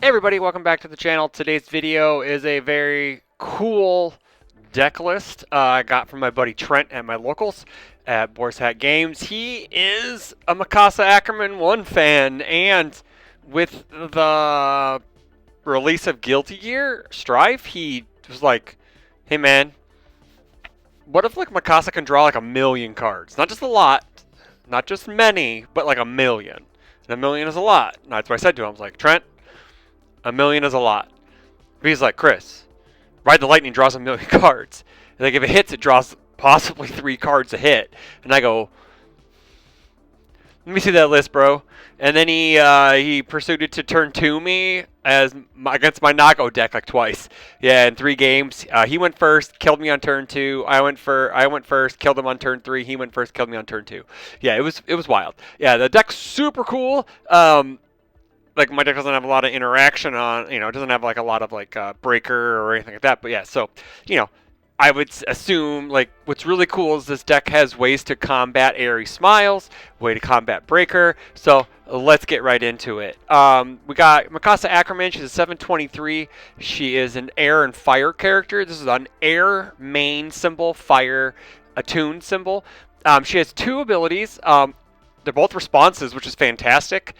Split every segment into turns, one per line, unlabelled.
Hey everybody, welcome back to the channel. Today's video is a very cool deck list I got from my buddy Trent at my locals at Boar's Hat Games. He is a Mikasa Ackerman 1 fan, and with the release of Guilty Gear Strife, he was like, hey man, what if like Mikasa can draw like a million cards? Not just a lot, not just many, but like a million. And a million is a lot. And that's what I said to him. I was like, Trent, a million is a lot. But he's like, Chris, Ride the Lightning draws a million cards. And like if it hits, it draws possibly 3 cards a hit. And I go, let me see that list, bro. And then he proceeded to turn to me against my Nago deck like twice. Yeah, in 3 games. He went first, killed me on turn 2. I went first, killed him on turn 3. He went first, killed me on turn 2. Yeah, it was wild. Yeah, the deck's super cool. Like my deck doesn't have a lot of interaction on, it doesn't have like a lot of like breaker or anything like that. But yeah, so I would assume like what's really cool is this deck has ways to combat Airy Smiles, way to combat breaker. So let's get right into it. We got Mikasa Ackerman. She's a 723. She is an air and fire character. This is an air main symbol, fire attuned symbol. She has 2 abilities. They're both responses, which is fantastic.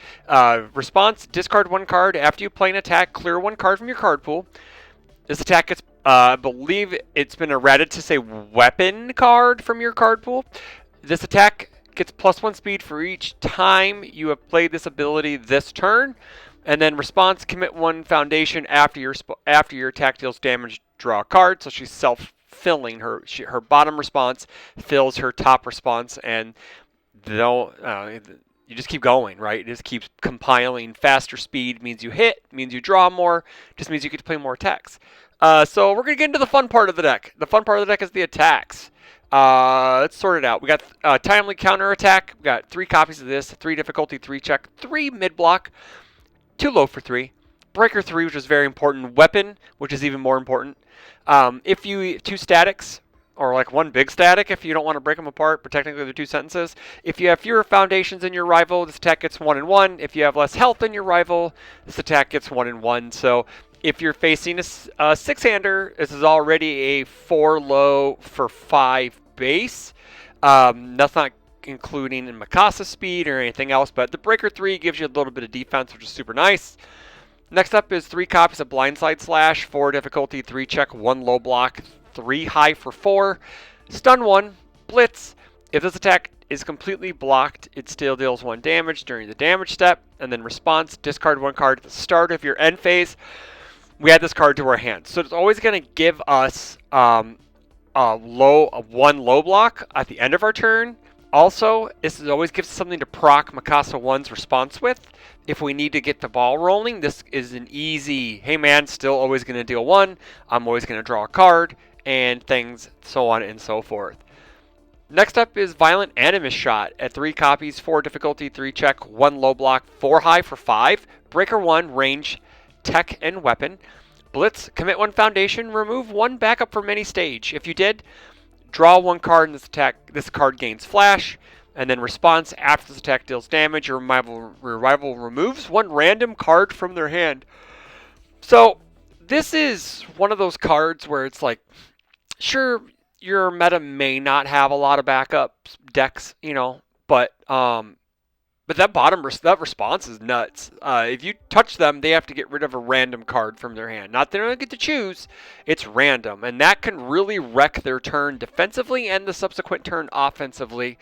Response, discard 1 card. After you play an attack, clear 1 card from your card pool. This attack gets, I believe it's been errated to say weapon card from your card pool. This attack gets +1 speed for each time you have played this ability this turn. And then response, commit 1 foundation after your attack deals damage, draw a card. So she's self-filling. Her bottom response fills her top response, and you just keep going, right? It just keeps compiling. Faster speed means you hit, means you draw more, just means you get to play more attacks. So we're going to get into the fun part of the deck. The fun part of the deck is the attacks. Let's sort it out. We got timely counter attack. We got 3 copies of this, 3 difficulty, 3 check, 3 mid block, 2 low for 3. Breaker 3, which is very important. Weapon, which is even more important. If you 2 statics, or like 1 big static if you don't want to break them apart, but technically they're 2 sentences. If you have fewer foundations than your rival, this attack gets 1 and 1. If you have less health than your rival, this attack gets 1 and 1. So if you're facing a 6-hander, this is already a 4 low for 5 base. That's not including in Mikasa's speed or anything else, but the Breaker 3 gives you a little bit of defense, which is super nice. Next up is 3 copies of Blindside Slash, 4 difficulty, 3 check, 1 low block, 3 high for 4. Stun 1, Blitz. If this attack is completely blocked, it still deals 1 damage during the damage step. And then response, discard 1 card at the start of your end phase. We add this card to our hand. So it's always going to give us one low block at the end of our turn. Also, this always gives us something to proc Mikasa 1's response with. If we need to get the ball rolling, this is an easy, hey man, still always going to deal 1. I'm always going to draw a card, and things, so on and so forth. Next up is Violent Animus Shot at 3 copies, 4 difficulty, 3 check, 1 low block, 4 high for 5. Breaker 1, range, tech, and weapon. Blitz, commit 1 foundation, remove 1 backup from any stage. If you did, draw 1 card in this attack. This card gains flash. And then response, after this attack deals damage, your rival removes 1 random card from their hand. So this is one of those cards where it's like, sure, your meta may not have a lot of backup decks, but that response is nuts. If you touch them, they have to get rid of a random card from their hand. Not that they don't get to choose, it's random. And that can really wreck their turn defensively and the subsequent turn offensively.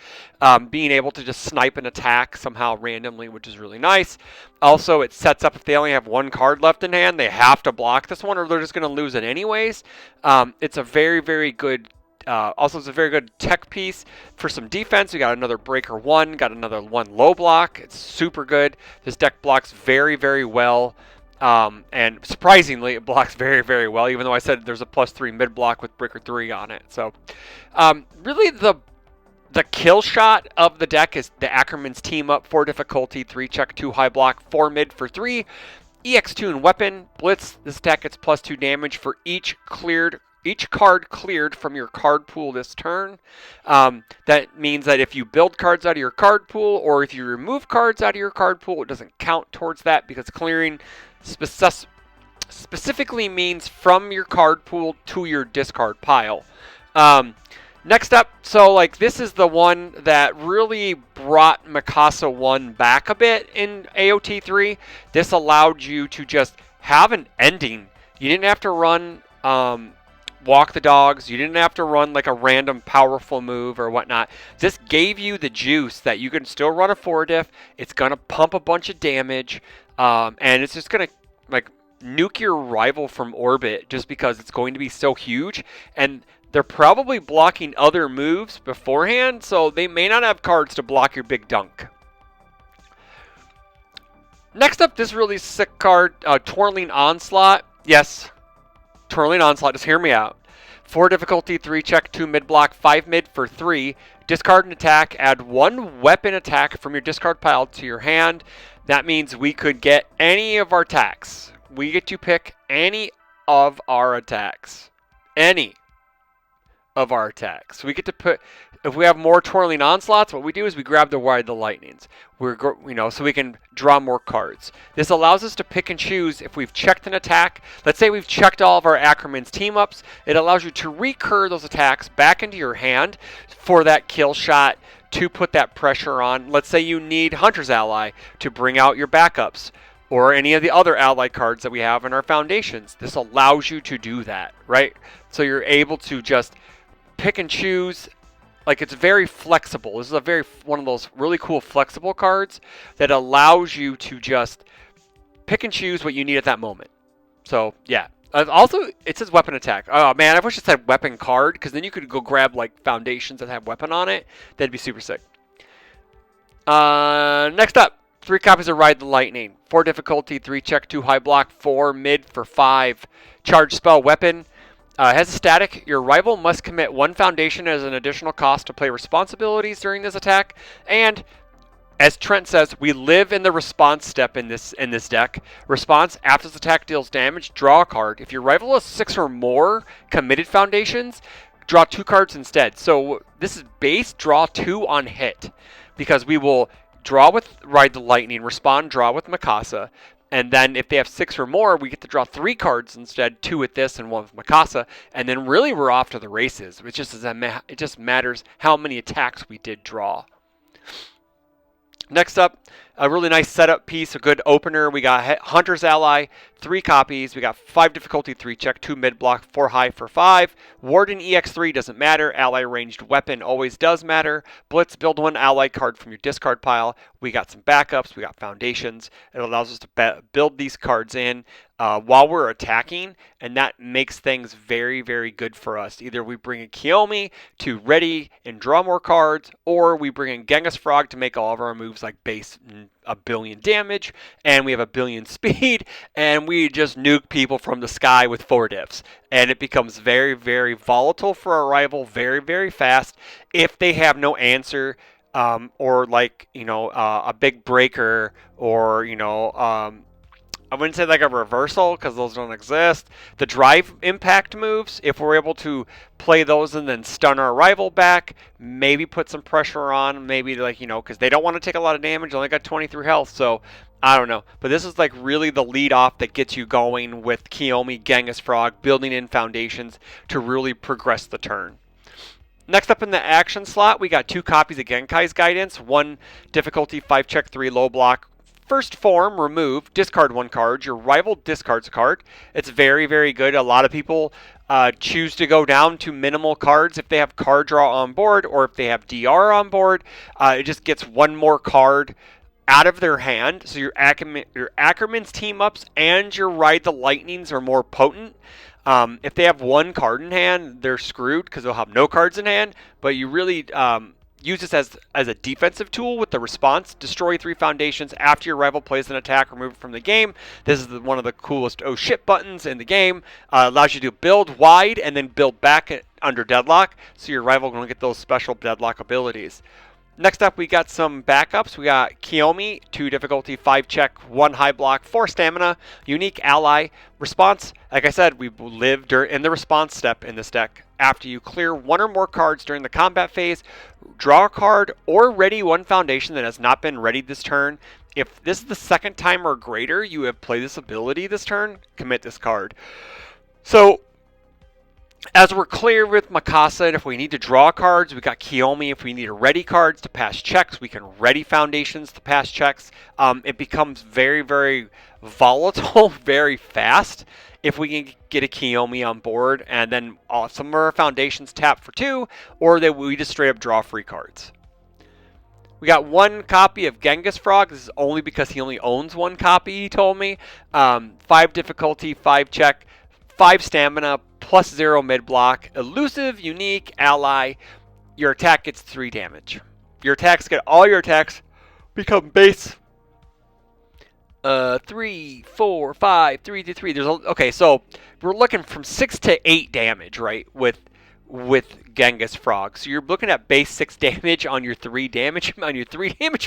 Being able to just snipe an attack somehow randomly, which is really nice. Also, it sets up if they only have 1 card left in hand, they have to block this one or they're just going to lose it anyways. It's a very, very good also, it's a very good tech piece for some defense. We got another Breaker 1, got another 1 low block. It's super good. This deck blocks very, very well. And surprisingly, it blocks very, very well, even though I said there's a +3 mid block with Breaker 3 on it. So, really, the kill shot of the deck is the Ackerman's team up, 4 difficulty, 3 check, 2 high block, 4 mid for 3. EX2 and weapon. Blitz, this attack gets +2 damage for each cleared each card cleared from your card pool this turn. That means that if you build cards out of your card pool or if you remove cards out of your card pool, it doesn't count towards that because clearing specifically means from your card pool to your discard pile. Next up, so like this is the one that really brought Mikasa 1 back a bit in AOT 3. This allowed you to just have an ending. You didn't have to run walk the dogs. You didn't have to run like a random powerful move or whatnot. This gave you the juice that you can still run a 4-diff. It's going to pump a bunch of damage, and it's just going to like nuke your rival from orbit just because it's going to be so huge. And they're probably blocking other moves beforehand, so they may not have cards to block your big dunk. Next up, this really sick card, Twirling Onslaught. Yes, Twirling Onslaught, just hear me out. 4 difficulty, 3 check, 2 mid block, 5 mid for 3. Discard an attack, add 1 weapon attack from your discard pile to your hand. That means we could get any of our attacks. We get to pick any of our attacks. Any of our attacks. We get to put, if we have more Twirling Onslaughts, what we do is we grab the Ride the Lightnings. So we can draw more cards. This allows us to pick and choose if we've checked an attack. Let's say we've checked all of our Ackerman's team ups. It allows you to recur those attacks back into your hand for that kill shot to put that pressure on. Let's say you need Hunter's Ally to bring out your backups, or any of the other ally cards that we have in our foundations. This allows you to do that, right? So you're able to just pick and choose. Like, it's very flexible. This is one of those really cool flexible cards that allows you to just pick and choose what you need at that moment. So yeah. Also, it says weapon attack. Oh man, I wish it said weapon card, because then you could go grab like foundations that have weapon on it. That'd be super sick. Next up, 3 copies of Ride the Lightning. 4 difficulty, 3 check, 2 high block, 4 mid for 5. Charge spell weapon. Has a static. Your rival must commit 1 foundation as an additional cost to play responsibilities during this attack. And as Trent says, we live in the response step in this deck. Response: after this attack deals damage, draw a card. If your rival has 6 or more committed foundations, draw 2 cards instead. So this is base draw 2 on hit, because we will draw with Ride the Lightning, respond, draw with Mikasa. And then if they have 6 or more, we get to draw 3 cards instead, 2 with this and 1 with Mikasa. And then really we're off to the races. It just matters how many attacks we did draw. Next up, a really nice setup piece, a good opener. We got Hunter's Ally, 3 copies. We got 5 difficulty, 3 check, 2 mid block, 4 high for 5. Warden EX3 doesn't matter. Ally ranged weapon always does matter. Blitz, build 1 ally card from your discard pile. We got some backups. We got foundations. It allows us to build these cards in while we're attacking, and that makes things very, very good for us. Either we bring in Kiyomi to ready and draw more cards, or we bring in Genghis Frog to make all of our moves like base 1 billion damage, and we have 1 billion speed, and we just nuke people from the sky with 4 diffs. And it becomes very, very volatile for our rival, very, very fast. If they have no answer, or like, a big breaker, or, I wouldn't say like a reversal, because those don't exist. The drive impact moves, if we're able to play those and then stun our rival back, maybe put some pressure on, maybe like, because they don't want to take a lot of damage, only got 23 health, so I don't know. But this is like really the lead off that gets you going with Kiyomi, Genghis Frog, building in foundations to really progress the turn. Next up in the action slot, we got 2 copies of Genkai's Guidance, 1 difficulty, 5 check, 3 low block. First form, remove, discard 1 card. Your rival discards a card. It's very, very good. A lot of people choose to go down to minimal cards if they have card draw on board, or if they have DR on board. It just gets 1 more card out of their hand. So your Ackerman's team ups and your Ride the Lightnings are more potent. If they have 1 card in hand, they're screwed because they'll have no cards in hand. But you really use this as a defensive tool with the response. Destroy 3 foundations after your rival plays an attack, remove it from the game. This is one of the coolest oh shit buttons in the game. Allows you to build wide and then build back under deadlock, so your rival will get those special deadlock abilities. Next up, we got some backups. We got Kiyomi, 2 difficulty, 5 check, 1 high block, 4 stamina, unique ally, response. Like I said, we live in the response step in this deck. After you clear 1 or more cards during the combat phase, draw a card or ready 1 foundation that has not been readied this turn. If this is the 2nd time or greater you have played this ability this turn, commit this card. So, as we're clear with Mikasa, if we need to draw cards, we got Kiyomi. If we need to ready cards to pass checks, we can ready foundations to pass checks. It becomes very, very volatile very fast if we can get a Kiyomi on board, and then some of our foundations tap for 2, or we just straight up draw free cards. We got 1 copy of Genghis Frog. This is only because he only owns 1 copy, he told me. 5 difficulty, 5 check, 5 stamina, plus 0 mid block, elusive, unique, ally. Your attack gets 3 damage. Your attacks all your attacks become base 3, 4, 5, 3 to 3. Okay, so we're looking from 6 to 8 damage, right? With Genghis Frog. So you're looking at base 6 damage on your 3 damage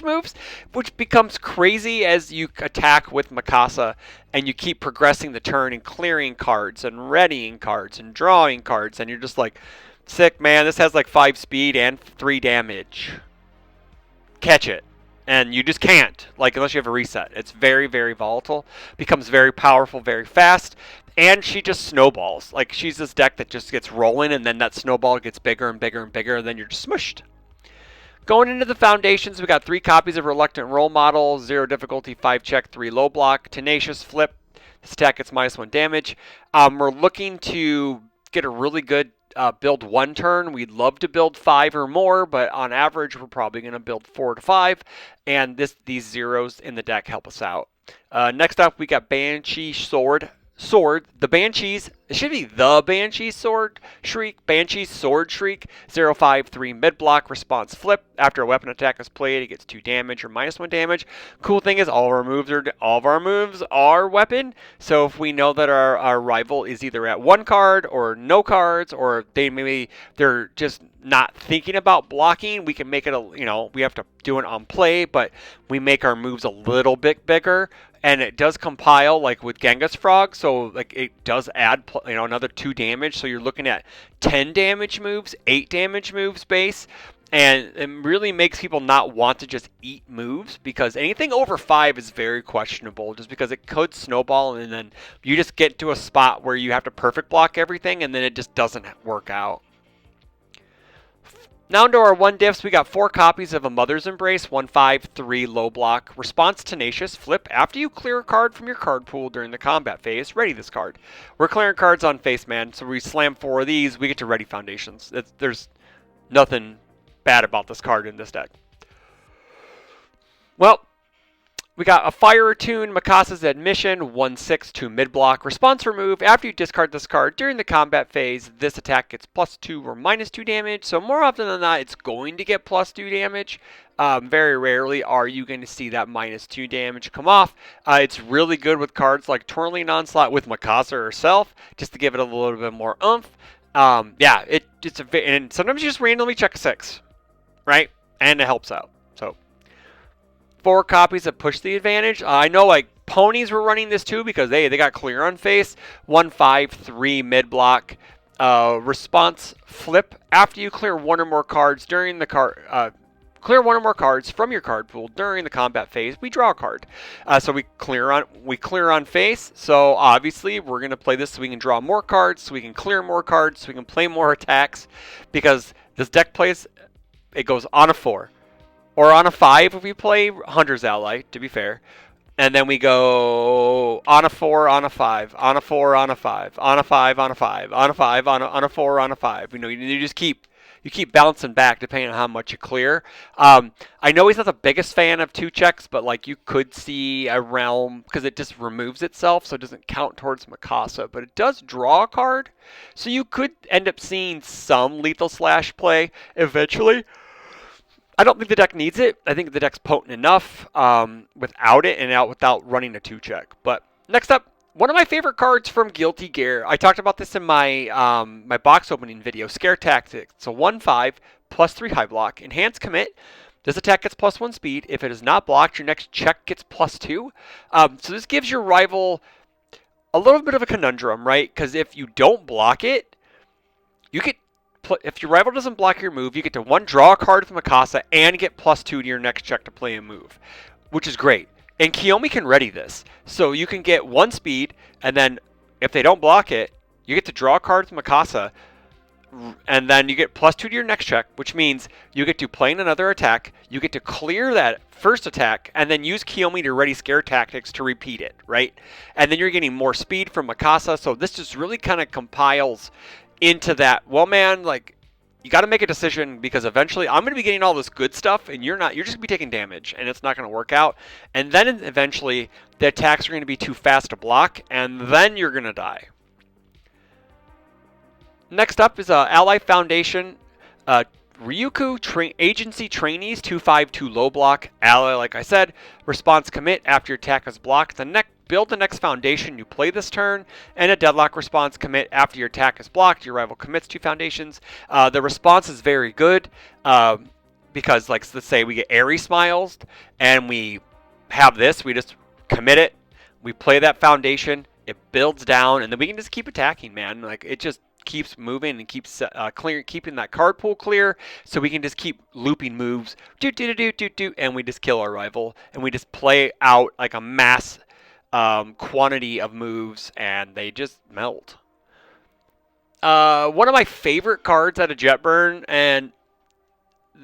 moves, which becomes crazy as you attack with Mikasa and you keep progressing the turn and clearing cards and readying cards and drawing cards, and you're just like, sick, man, this has like 5 speed and 3 damage. Catch it. And you just can't, like, unless you have a reset. It's very, very volatile, becomes very powerful very fast, and she just snowballs. Like, she's this deck that just gets rolling, and then that snowball gets bigger and bigger and bigger, and then you're just smushed. Going into the foundations, we got 3 copies of Reluctant Role Model, 0 difficulty, 5 check, 3 low block, Tenacious Flip. This attack gets -1 damage. We're looking to get a really good build 1 turn. We'd love to build 5 or more, but on average, we're probably going to build 4 to 5, and these zeros in the deck help us out. Next up, we got Banshee Sword. The Banshees, it should be the Banshee Sword Shriek. Banshee Sword Shriek, 0/5/3 mid block, response flip. After a weapon attack is played, it gets 2 damage or -1 damage. Cool thing is all of our moves are weapon. So if we know that our rival is either at 1 card or no cards, or they're just not thinking about blocking, we can make it we have to do it on play, but we make our moves a little bit bigger. And it does compile like with Genghis Frog, so like it does add another 2 damage. So you're looking at 10 damage moves, 8 damage moves base, and it really makes people not want to just eat moves, because anything over 5 is very questionable, just because it could snowball and then you just get to a spot where you have to perfect block everything and then it just doesn't work out. Now into our 1 diffs, we got 4 copies of A Mother's Embrace, 1/5/3 low block. Response Tenacious Flip. After you clear a card from your card pool during the combat phase, ready this card. We're clearing cards on face, man, so we slam 4 of these, we get to ready foundations. There's nothing bad about this card in this deck. Well, we got a Fire Attune, Mikasa's Admission, 1/6/2 mid block. Response remove. After you discard this card during the combat phase, this attack gets +2 or -2 damage. So more often than not, it's going to get +2 damage. Very rarely are you going to see that -2 damage come off. It's really good with cards like Twirling Onslaught with Mikasa herself, just to give it a little bit more oomph. Yeah, and sometimes you just randomly check a 6, right? And it helps out. So 4 copies of Push the Advantage. I know like ponies were running this too because they got clear on face. 1/5/3 mid block. Response flip. After you clear 1 or more cards during the clear 1 or more cards from your card pool during the combat phase, we draw a card. So we clear on face. So obviously we're gonna play this so we can draw more cards, so we can clear more cards, so we can play more attacks, because this deck it goes on a 4. Or on a 5 if we play Hunter's Ally, to be fair. And then we go on a 4, on a 5, on a 4, on a 5, on a 5, on a 5, on a 5, on a 4, on a 5. You just keep bouncing back depending on how much you clear. I know he's not the biggest fan of 2 checks, but like you could see a realm, because it just removes itself, so it doesn't count towards Mikasa, but it does draw a card. So you could end up seeing some Lethal Slash play eventually. I don't think the deck needs it. I think the deck's potent enough without it and without running a 2 check. But next up, one of my favorite cards from Guilty Gear. I talked about this in my my box opening video, Scare Tactics. It's a 1/5 +3 high block, enhanced commit. This attack gets +1 speed. If it is not blocked, your next check gets +2. So this gives your rival a little bit of a conundrum, right? Because if you don't block it, you get if your rival doesn't block your move, you get to draw a card with Mikasa and get +2 to your next check to play a move, which is great. And Kiyomi can ready this, so you can get 1 speed, and then if they don't block it, you get to draw a card with Mikasa, and then you get +2 to your next check, which means you get to play in another attack, you get to clear that first attack, and then use Kiyomi to ready scare tactics to repeat it, right? And then you're getting more speed from Mikasa, so this just really kind of compiles into that, well, man, like, you got to make a decision, because eventually I'm going to be getting all this good stuff, and you're not. You're just going to be taking damage, and it's not going to work out. And then eventually the attacks are going to be too fast to block, and then you're going to die. Next up is Ally Foundation. Ryuku Agency Trainees 252 low block. Ally, like I said, response commit after your attack is blocked. Build the next foundation you play this turn, and a deadlock response commit after your attack is blocked. Your rival commits 2 foundations. The response is very good because, like, let's say we get Airy Smiles, and we have this. We just commit it. We play that foundation. It builds down, and then we can just keep attacking, man. Like, it just keeps moving and keeps keeping that card pool clear, so we can just keep looping moves, and we just kill our rival, and we just play out like a mass quantity of moves, and they just melt. One of my favorite cards out of Jetburn, and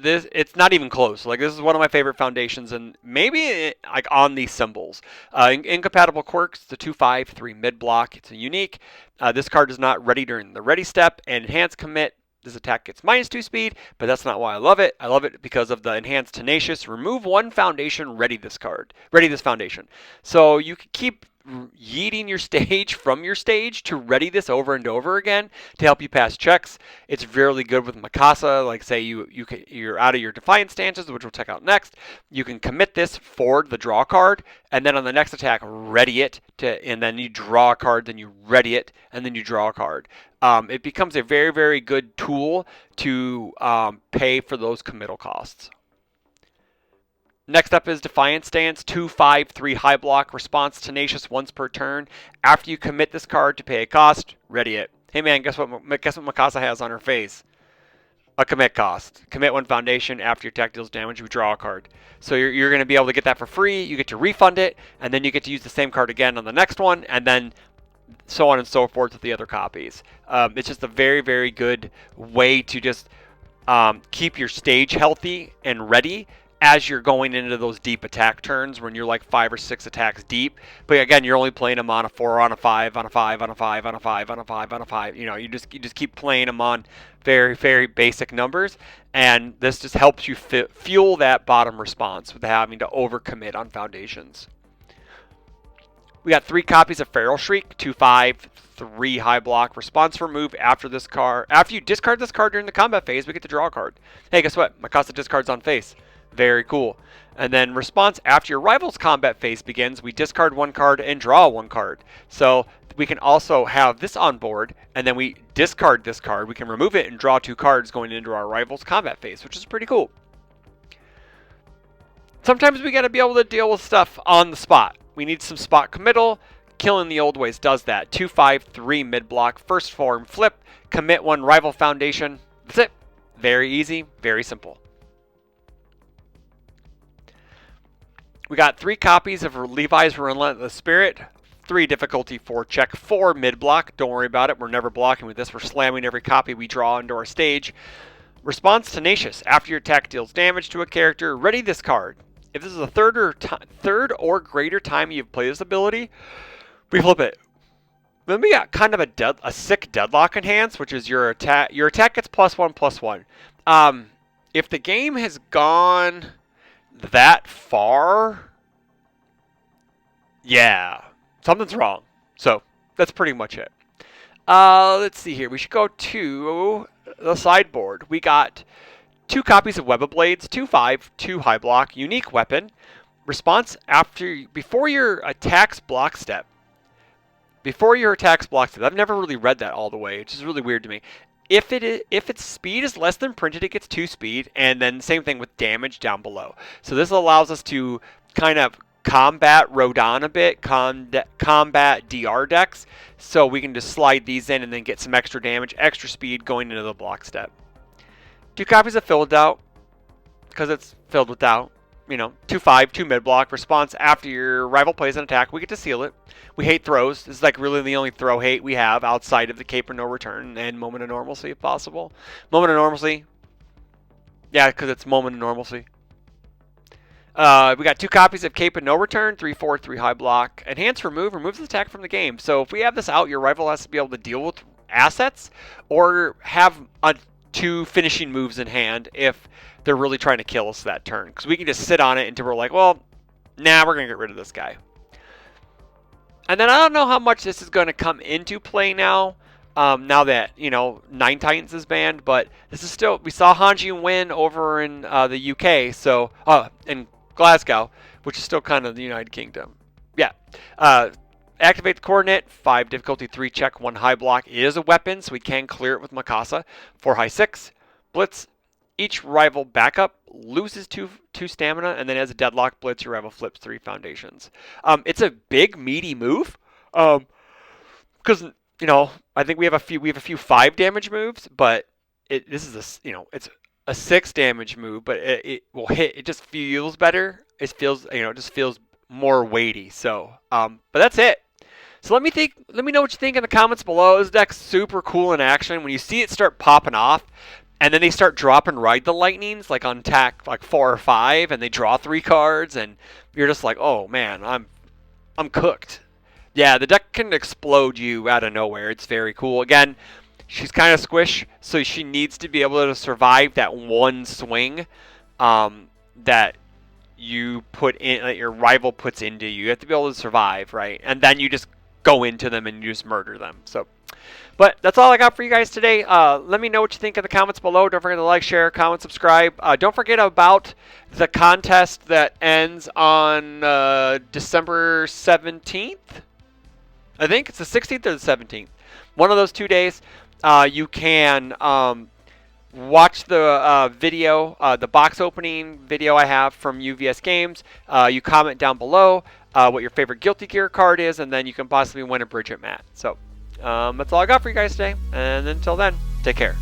it's not even close. Like, this is one of my favorite foundations, and maybe like on these symbols. Incompatible Quirks, the 2/5/3 mid block. It's a unique. This card is not ready during the ready step, and enhanced commit. This attack gets -2 speed, but that's not why I love it. I love it because of the enhanced Tenacious. Remove 1 foundation, ready this card. Ready this foundation. So you can keep yeeting your stage from your stage to ready this over and over again to help you pass checks. It's really good with Mikasa. Like, say you're out of your Defiance stances, which we'll check out next. You can commit this for the draw card, and then on the next attack, ready it and then you draw a card, then you ready it, and then you draw a card. It becomes a very, very good tool to pay for those committal costs. Next up is Defiance Stance, 2/5/3 high block, response Tenacious once per turn. After you commit this card to pay a cost, ready it. Hey man, guess what Mikasa has on her face? A commit cost. Commit 1 foundation. After your attack deals damage, you draw a card. So you're going to be able to get that for free. You get to refund it, and then you get to use the same card again on the next one, and then so on and so forth with the other copies. It's just a very, very good way to just keep your stage healthy and ready as you're going into those deep attack turns when you're like 5 or 6 attacks deep. But again, you're only playing them on a 4, on a 5, on a 5, on a 5, on a 5, on a 5, on a 5. You know, you just keep playing them on very, very basic numbers, and this just helps you fuel that bottom response without having to overcommit on foundations. We got 3 copies of Feral Shriek, 2/5/3 high block, response for move after this card. After you discard this card during the combat phase, we get to draw a card. Hey, guess what? Mikasa discards on face. Very cool. And then response after your rival's combat phase begins, we discard 1 card and draw 1 card. So we can also have this on board, and then we discard this card. We can remove it and draw 2 cards going into our rival's combat phase, which is pretty cool. Sometimes we got to be able to deal with stuff on the spot. We need some spot committal. Killing the Old Ways does that. 2/5/3 mid block, first form flip, commit 1 rival foundation. That's it. Very easy, very simple. We got 3 copies of Levi's Relentless Spirit, 3 difficulty 4 check, 4 mid block. Don't worry about it. We're never blocking with this. We're slamming every copy we draw into our stage. Response Tenacious. After your attack deals damage to a character, ready this card. If this is a third or greater time you've played this ability, we flip it. Then we got kind of a sick deadlock enhance, which is your attack. Your attack gets +1/+1. If the game has gone that far, yeah, something's wrong. So that's pretty much it. Let's see here. We should go to the sideboard. We got 2 copies of Web of Blades, 2/5/2 high block, unique weapon. Response before your attack's block step. Before your attack's block step. I've never really read that all the way, which is really weird to me. if its speed is less than printed, it gets 2 speed, and then same thing with damage down below. So this allows us to kind of combat Rodon a bit, combat DR decks, so we can just slide these in and then get some extra damage, extra speed going into the block step. 2 copies of Filled Doubt, because it's filled with doubt. 2/5, 2 mid block response after your rival plays an attack. We get to seal it. We hate throws. This is like really the only throw hate we have outside of the Cape or No Return and Moment of Normalcy if possible. Moment of Normalcy. Yeah, because it's Moment of Normalcy. We got 2 copies of Cape and No Return, 3/4, 3 high block. Enhance Remove removes the attack from the game. So if we have this out, your rival has to be able to deal with assets or have 2 finishing moves in hand if they're really trying to kill us that turn. Because we can just sit on it until we're like, well, nah, we're going to get rid of this guy. And then I don't know how much this is going to come into play now. Now that, Nine Titans is banned, but this is still, we saw Hanji win over in the UK, so, in Glasgow, which is still kind of the United Kingdom. Yeah. Activate the coordinate, 5 difficulty, 3 check, 1 high block. It is a weapon, so we can clear it with Mikasa. 4 high 6, blitz. Each rival backup loses 2 stamina, and then as a deadlock blitz, your rival flips 3 foundations. It's a big meaty move, because I think we have a few 5 damage moves, but this is it's a 6 damage move, but it will hit. It just feels better. It feels it just feels more weighty. So but that's it. So let me know what you think in the comments below. This deck's super cool in action. When you see it start popping off, and then they start dropping Ride the Lightnings, like on attack like 4 or 5, and they draw 3 cards, and you're just like, oh man, I'm cooked. Yeah, the deck can explode you out of nowhere. It's very cool. Again, she's kind of squish, so she needs to be able to survive that one swing that you put in, that your rival puts into you. You have to be able to survive, right? And then you just go into them and you just murder them. So, but that's all I got for you guys today. Let me know what you think in the comments below. Don't forget to like, share, comment, subscribe. Don't forget about the contest that ends on December 17th. I think it's the 16th or the 17th. One of those 2 days. You can watch the video, the box opening video I have from UVS Games. You comment down below what your favorite Guilty Gear card is, and then you can possibly win a Bridget mat. So that's all I got for you guys today. And until then, take care.